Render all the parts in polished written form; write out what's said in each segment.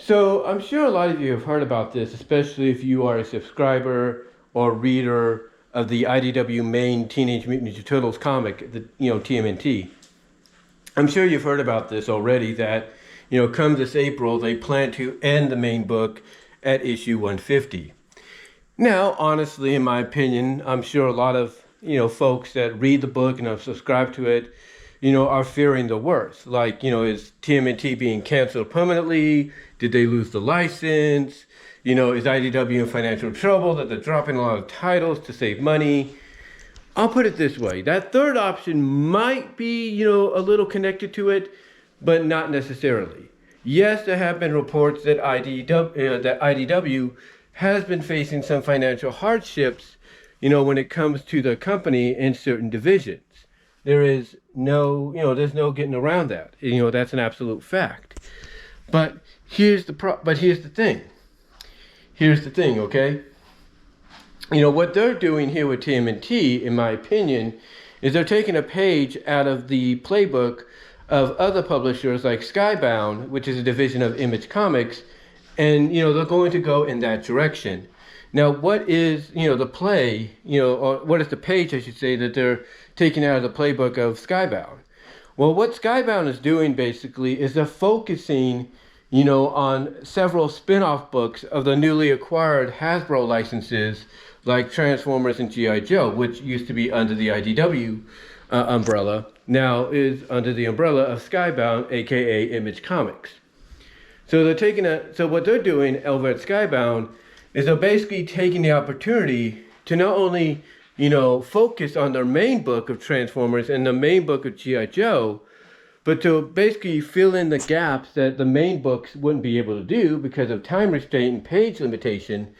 So I'm sure a lot of you have heard about this, especially if you are a subscriber or reader of the IDW main Teenage Mutant Ninja Turtles comic, the TMNT. I'm sure you've heard about this already. That come this April, they plan to end the main book at issue 150. Now, honestly, in my opinion, I'm sure a lot of folks that read the book and have subscribed to it, are fearing the worst. Like, is TMNT being canceled permanently? Did they lose the license? Is IDW in financial trouble that they're dropping a lot of titles to save money? I'll put it this way. That third option might be, a little connected to it, but not necessarily. Yes, there have been reports that IDW has been facing some financial hardships, when it comes to the company in certain divisions. There is no, there's no getting around that. That's an absolute fact. But here's the thing. Here's the thing, okay? What they're doing here with TMNT, in my opinion, is they're taking a page out of the playbook of other publishers like Skybound, which is a division of Image Comics, and they're going to go in that direction. Now, what is the play, or what is the page, I should say, that they're taking out of the playbook of Skybound? Well, what Skybound is doing basically is they're focusing, on several spin-off books of the newly acquired Hasbro licenses, like Transformers and G.I. Joe, which used to be under the IDW umbrella, now is under the umbrella of Skybound, aka Image Comics. So what they're doing over at Skybound is they're basically taking the opportunity to not only, focus on their main book of Transformers and the main book of G.I. Joe, but to basically fill in the gaps that the main books wouldn't be able to do because of time restraint and page limitation.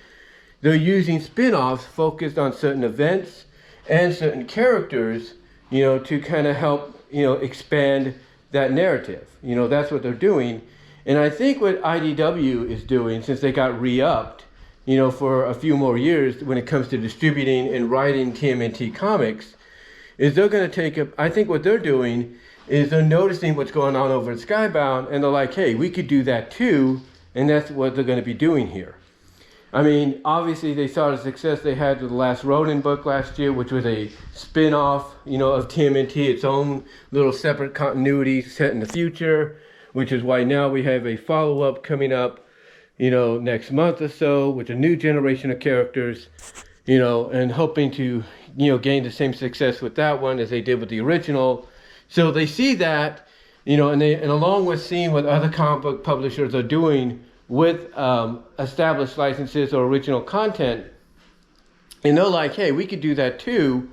They're using spin-offs focused on certain events and certain characters, to kind of help, expand that narrative. That's what they're doing. And I think what IDW is doing, since they got re-upped, for a few more years when it comes to distributing and writing TMNT comics, is they're going to take up, I think what they're doing is they're noticing what's going on over at Skybound, and they're like, hey, we could do that too, and that's what they're going to be doing here. I mean, obviously they saw the success they had with the Last Ronin book last year, which was a spin-off, of TMNT, its own little separate continuity set in the future, which is why now we have a follow-up coming up, next month or so with a new generation of characters, and hoping to, gain the same success with that one as they did with the original. So they see that, and along with seeing what other comic book publishers are doing with established licenses or original content, and they're like, hey, we could do that too.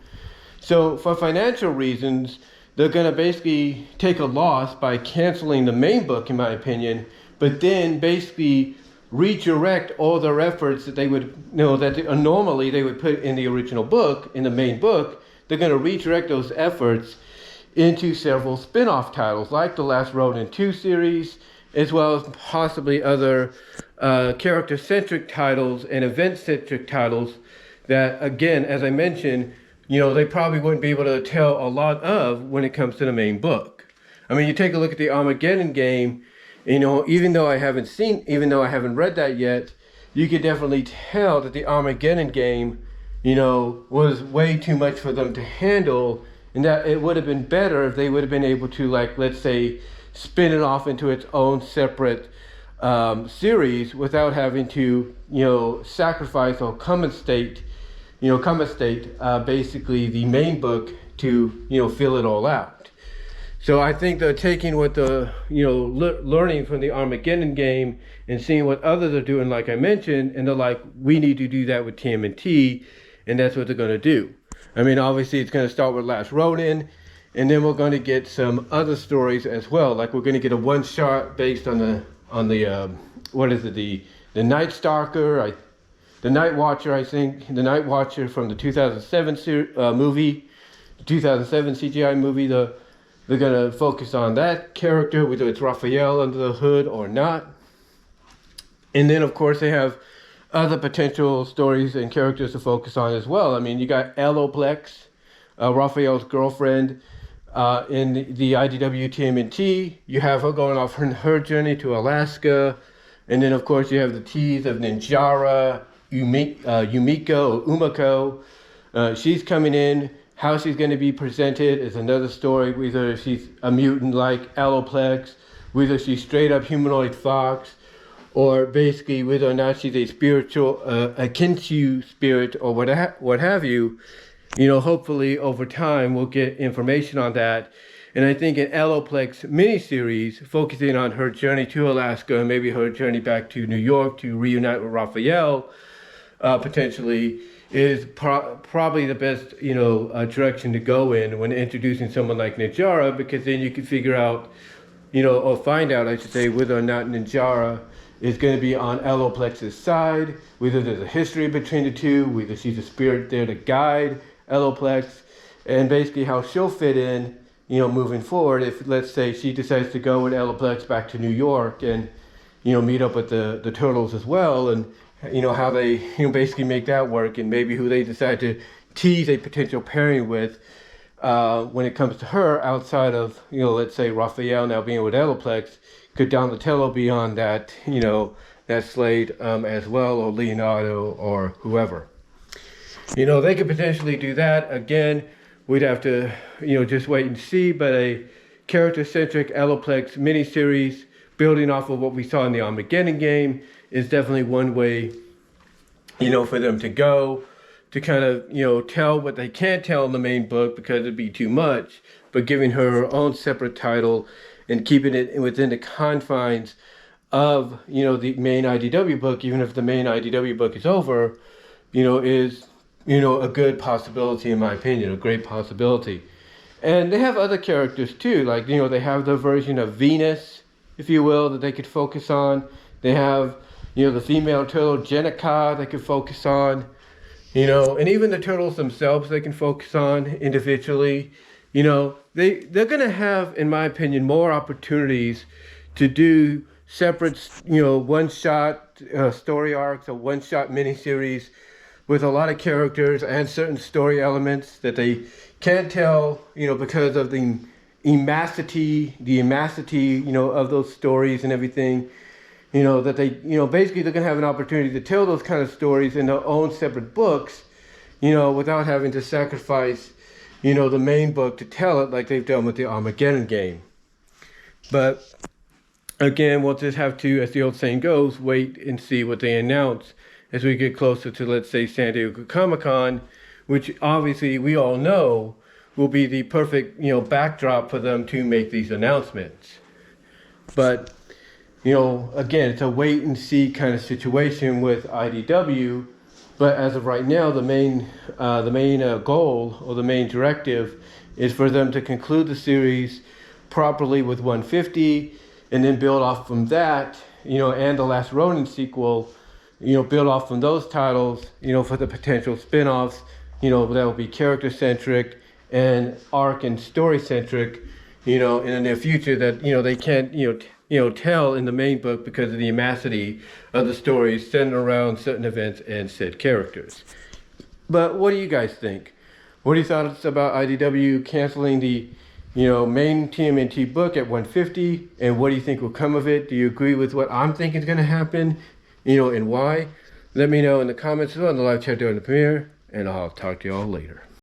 So for financial reasons, they're going to basically take a loss by canceling the main book, in my opinion, but then basically redirect all their efforts that they would, normally they would put in the original book, in the main book. They're going to redirect those efforts into several spin-off titles, like the Last Ronin II series, as well as possibly other character-centric titles and event-centric titles that, again, as I mentioned, they probably wouldn't be able to tell a lot of when it comes to the main book. I mean, you take a look at the Armageddon game, even though I haven't read that yet, you could definitely tell that the Armageddon game, was way too much for them to handle, and that it would have been better if they would have been able to, like, let's say, spin it off into its own separate series without having to, sacrifice or commenstate basically the main book to, fill it all out. So I think they're taking what the, learning from the Armageddon game and seeing what others are doing, like I mentioned, and they're like, we need to do that with TMNT, and that's what they're going to do. I mean, obviously it's going to start with Last Ronin, and then we're going to get some other stories as well. Like we're going to get a one-shot based on the the Night Stalker, the Night Watcher, I think, the Night Watcher from the 2007 movie, the 2007 CGI movie. They're going to focus on that character, whether it's Raphael under the hood or not. And then, of course, they have other potential stories and characters to focus on as well. I mean, you got Alloplex, Raphael's girlfriend, in the IDW TMNT. You have her going off on her journey to Alaska. And then, of course, you have the tease of Ninjara, Yumiko, or Umako. She's coming in. How she's going to be presented is another story, whether she's a mutant like Alloplex, whether she's straight up humanoid fox, or basically whether or not she's a spiritual, a Kinshu spirit, or what have you. You know, hopefully over time we'll get information on that. And I think an Alloplex miniseries focusing on her journey to Alaska and maybe her journey back to New York to reunite with Raphael, potentially, is probably the best, direction to go in when introducing someone like Ninjara, because then you can figure out, or find out, I should say, whether or not Ninjara is going to be on Alloplex's side, whether there's a history between the two, whether she's a spirit there to guide Alloplex, and basically how she'll fit in, moving forward. If, let's say, she decides to go with Alloplex back to New York and, meet up with the Turtles as well, and, how they, basically make that work, and maybe who they decide to tease a potential pairing with when it comes to her outside of, let's say Raphael now being with Alloplex. Could Donatello be on that, that slate as well, or Leonardo, or whoever? They could potentially do that. Again, we'd have to, just wait and see, but a character-centric Alloplex miniseries building off of what we saw in the Armageddon game is definitely one way, for them to go, to kind of, tell what they can't tell in the main book because it'd be too much, but giving her own separate title and keeping it within the confines of, the main IDW book, even if the main IDW book is over, is, a good possibility in my opinion, a great possibility. And they have other characters too, like, they have the version of Venus, if you will, that they could focus on. They have, the female turtle Jenica they could focus on, and even the turtles themselves they can focus on individually. They're going to have, in my opinion, more opportunities to do separate, one-shot story arcs or one-shot miniseries with a lot of characters and certain story elements that they can't tell, because of the immacity, of those stories and everything, that they, basically they're going to have an opportunity to tell those kind of stories in their own separate books, without having to sacrifice, the main book to tell it like they've done with the Armageddon game. But again, we'll just have to, as the old saying goes, wait and see what they announce as we get closer to, let's say, San Diego Comic-Con, which obviously we all know will be the perfect, backdrop for them to make these announcements. But, again, it's a wait and see kind of situation with IDW. But as of right now, the main goal or the main directive is for them to conclude the series properly with 150, and then build off from that, and the Last Ronin sequel, build off from those titles, for the potential spin-offs, that will be character-centric and arc and story-centric, in the near future that, they can't, tell in the main book because of the immacity of the stories centered around certain events and said characters. But what do you guys think? What are your thoughts about IDW canceling the, main TMNT book at 150? And what do you think will come of it? Do you agree with what I'm thinking is going to happen? And why? Let me know in the comments or on the live chat during the premiere, and I'll talk to y'all later.